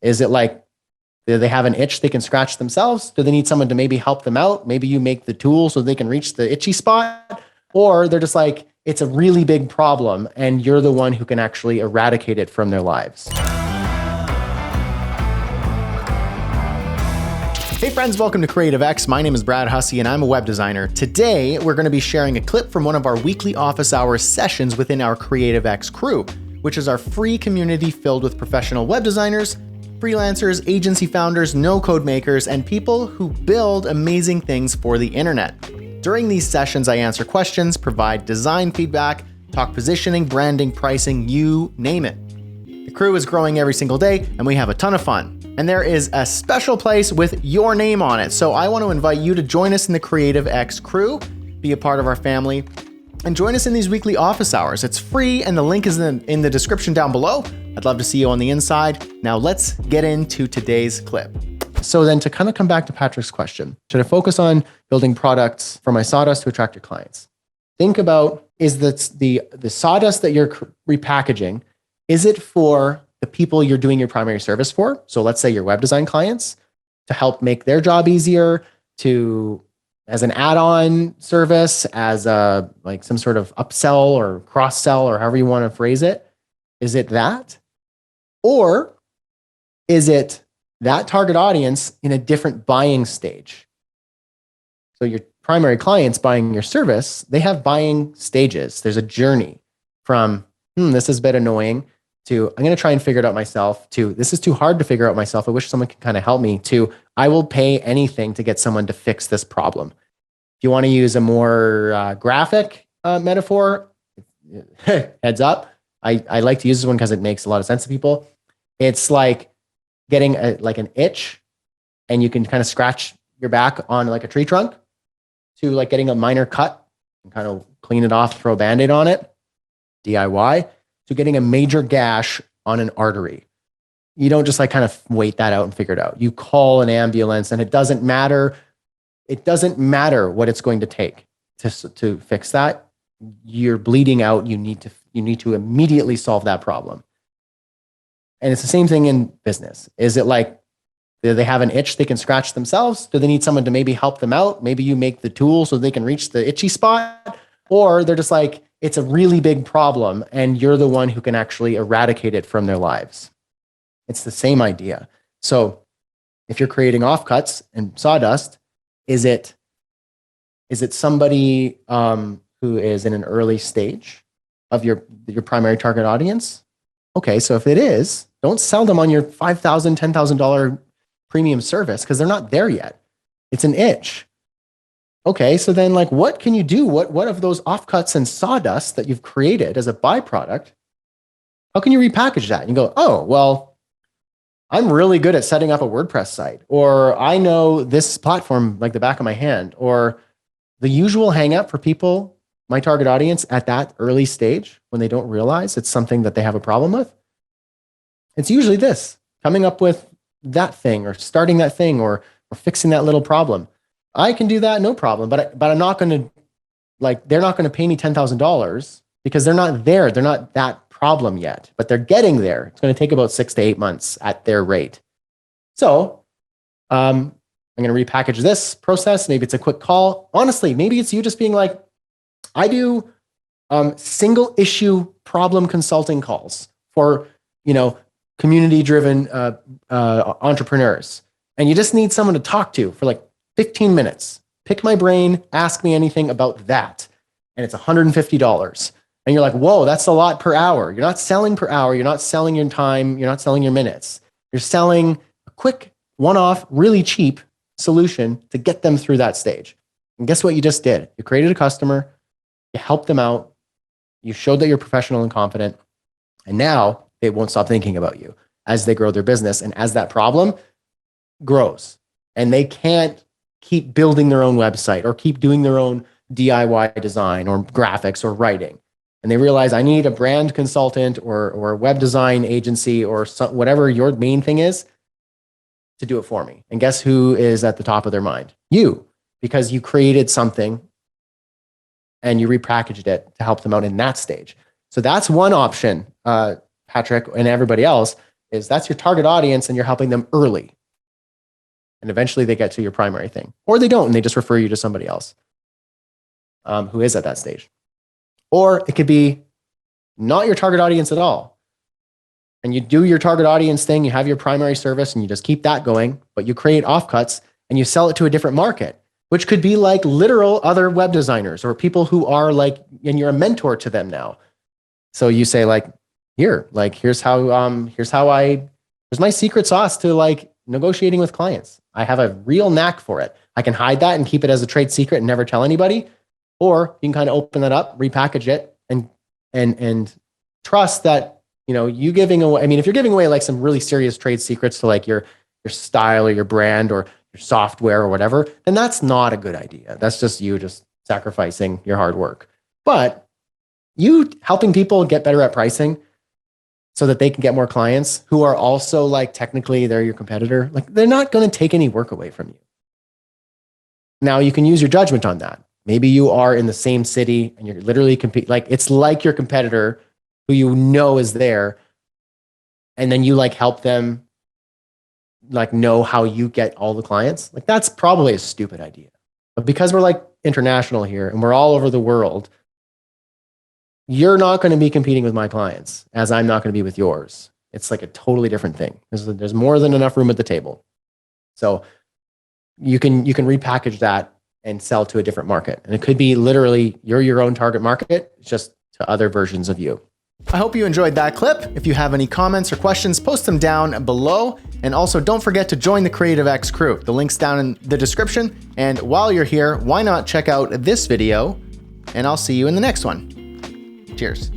Is it like, do they have an itch they can scratch themselves? Do they need someone to maybe help them out? Maybe you make the tool so they can reach the itchy spot, or they're just like, it's a really big problem and you're the one who can actually eradicate it from their lives. Hey friends, welcome to Creative X. My name is Brad Hussey and I'm a web designer. Today, we're going to be sharing a clip from one of our weekly office hours sessions within our Creative X crew, which is our free community filled with professional web designers, freelancers, agency founders, no-code makers, and people who build amazing things for the internet. During these sessions, I answer questions, provide design feedback, talk positioning, branding, pricing, you name it. The crew is growing every single day and we have a ton of fun. And there is a special place with your name on it. So I want to invite you to join us in the Creative X crew, be a part of our family, and join us in these weekly office hours. It's free and the link is in the description down below. I'd love to see you on the inside. Now let's get into today's clip. So then to kind of come back to Patrick's question, should I focus on building products for my sawdust to attract your clients? Think about, is the sawdust that you're repackaging, is it for the people you're doing your primary service for? So let's say your web design clients, to help make their job easier, as an add-on service, as a like some sort of upsell or cross-sell or however you want to phrase it. Is it that? Or is it that target audience in a different buying stage? So your primary clients buying your service, they have buying stages. There's a journey from, this is a bit annoying, to I'm going to try and figure it out myself, to this is too hard to figure out myself. I wish someone could kind of help me, to I will pay anything to get someone to fix this problem. If you want to use a more graphic metaphor, heads up. I like to use this one because it makes a lot of sense to people. It's like getting like an itch and you can kind of scratch your back on like a tree trunk, to like getting a minor cut and kind of clean it off, throw a Band-Aid on it, DIY, to getting a major gash on an artery. You don't just like kind of wait that out and figure it out. You call an ambulance and it doesn't matter. It doesn't matter what it's going to take to fix that. You're bleeding out. You need to immediately solve that problem. And it's the same thing in business. Is it like, do they have an itch they can scratch themselves? Do they need someone to maybe help them out? Maybe you make the tool so they can reach the itchy spot, or they're just like, it's a really big problem and you're the one who can actually eradicate it from their lives. It's the same idea. So if you're creating offcuts and sawdust, is it somebody who is in an early stage of your primary target audience? Okay, so if it is, don't sell them on your $5,000, $10,000 premium service because they're not there yet. It's an itch. Okay, so then like, what can you do? What of those offcuts and sawdust that you've created as a byproduct, how can you repackage that? And you go, oh, well, I'm really good at setting up a WordPress site, or I know this platform like the back of my hand, or the usual hang up for people, my target audience at that early stage when they don't realize it's something that they have a problem with. It's usually this, coming up with that thing or starting that thing or fixing that little problem. I can do that, no problem, but I'm not going to, like, they're not going to pay me $10,000 because they're not there. They're not that problem yet, but they're getting there. It's going to take about 6 to 8 months at their rate. So I'm going to repackage this process. Maybe it's a quick call. Honestly, maybe it's you just being like, I do single issue problem consulting calls for, community-driven entrepreneurs. And you just need someone to talk to for like 15 minutes. Pick my brain, ask me anything about that. And it's $150. And you're like, whoa, that's a lot per hour. You're not selling per hour. You're not selling your time. You're not selling your minutes. You're selling a quick, one-off, really cheap solution to get them through that stage. And guess what you just did? You created a customer. You helped them out. You showed that you're professional and confident. And now they won't stop thinking about you as they grow their business and as that problem grows. And they can't keep building their own website or keep doing their own DIY design or graphics or writing. And they realize I need a brand consultant or a web design agency or whatever your main thing is to do it for me. And guess who is at the top of their mind? You, because you created something and you repackaged it to help them out in that stage. So that's one option, Patrick and everybody else. is that's your target audience and you're helping them early. And eventually they get to your primary thing. Or they don't and they just refer you to somebody else who is at that stage. Or it could be not your target audience at all. And you do your target audience thing, you have your primary service and you just keep that going, but you create offcuts and you sell it to a different market, which could be like literal other web designers or people who are like, and you're a mentor to them now. So you say like, here's my secret sauce to like negotiating with clients. I have a real knack for it. I can hide that and keep it as a trade secret and never tell anybody. Or you can kind of open that up, repackage it and trust that, you know, you giving away, I mean, if you're giving away like some really serious trade secrets to like your style or your brand or your software or whatever, then that's not a good idea. That's just you just sacrificing your hard work. But you helping people get better at pricing so that they can get more clients who are also like technically they're your competitor, like they're not going to take any work away from you. Now you can use your judgment on that. Maybe you are in the same city and you're literally like it's like your competitor who you know is there, and then you like help them like know how you get all the clients. Like that's probably a stupid idea. But because we're like international here and we're all over the world, you're not going to be competing with my clients as I'm not going to be with yours. It's like a totally different thing. There's more than enough room at the table. So you can repackage that and sell to a different market. And it could be literally you're your own target market, just to other versions of you. I hope you enjoyed that clip. If you have any comments or questions, post them down below. And also don't forget to join the Creative X crew. The link's down in the description. And while you're here, why not check out this video? And I'll see you in the next one. Cheers.